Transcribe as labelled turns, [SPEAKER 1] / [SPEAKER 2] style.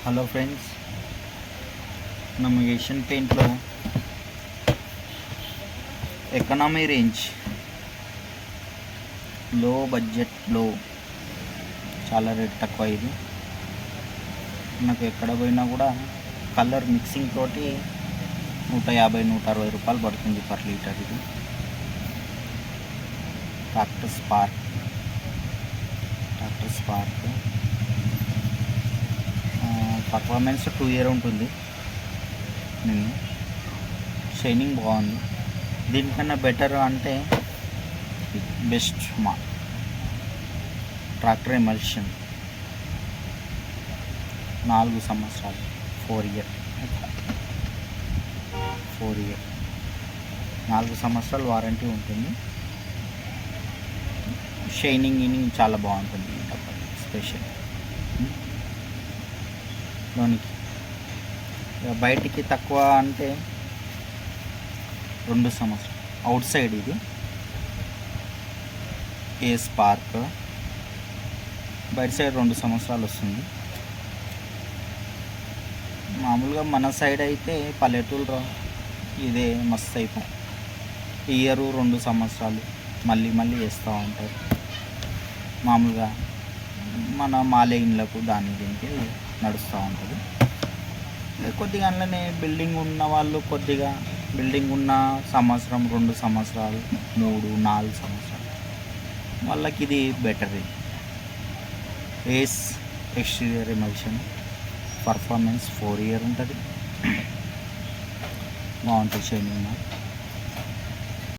[SPEAKER 1] Hello friends, ನಮ್ಮ Asian పెయింట్లో economy range లో బడ్జెట్లో చాలా రేట్ తక్కువ. ఇది నాకు ఎక్కడ పోయినా కూడా కలర్ మిక్సింగ్ తోటి 150-160 రూపాయలు పడుతుంది పర్ లీటర్. ఇది ట్రాక్టర్ స్పార్క్ పర్ఫార్మెన్స్ 2 year ఉంటుంది. నేను షైనింగ్ బాగుంది. దీనికన్నా బెటర్ అంటే బెస్ట్ మా ట్రాక్టర్ ఎమల్షన్ 4 సంవత్సరాలు 4 year 4 సంవత్సరాలు వారంటీ ఉంటుంది. షైనింగ్ చాలా బాగుంటుంది. స్పెషల్ లోనికి బయటికి తక్కువ అంటే 2 సంవత్సరాలు అవుట్ సైడ్. ఇది ఏ స్పార్క్ బయట సైడ్ 2 సంవత్సరాలు వస్తుంది. మామూలుగా మన సైడ్ అయితే పల్లెటూరు ఇదే మస్తు అయిపోయి ఇయర్ 2 సంవత్సరాలు మళ్ళీ వేస్తూ ఉంటారు. మామూలుగా మన మాలే ఇండ్లకు దీనికి నడుస్తూ ఉంటుంది. కొద్దిగా అందులోనే బిల్డింగ్ ఉన్న వాళ్ళు బిల్డింగ్ ఉన్న సంవత్సరం 2 సంవత్సరాలు 3-4 సంవత్సరాలు వాళ్ళకి ఇది బెటర్. ఏస్ ఎక్స్టీరియర్ ఎమల్షన్ పర్ఫార్మెన్స్ 4 year ఉంటుంది. బాగుంటుంది షైనింగ్.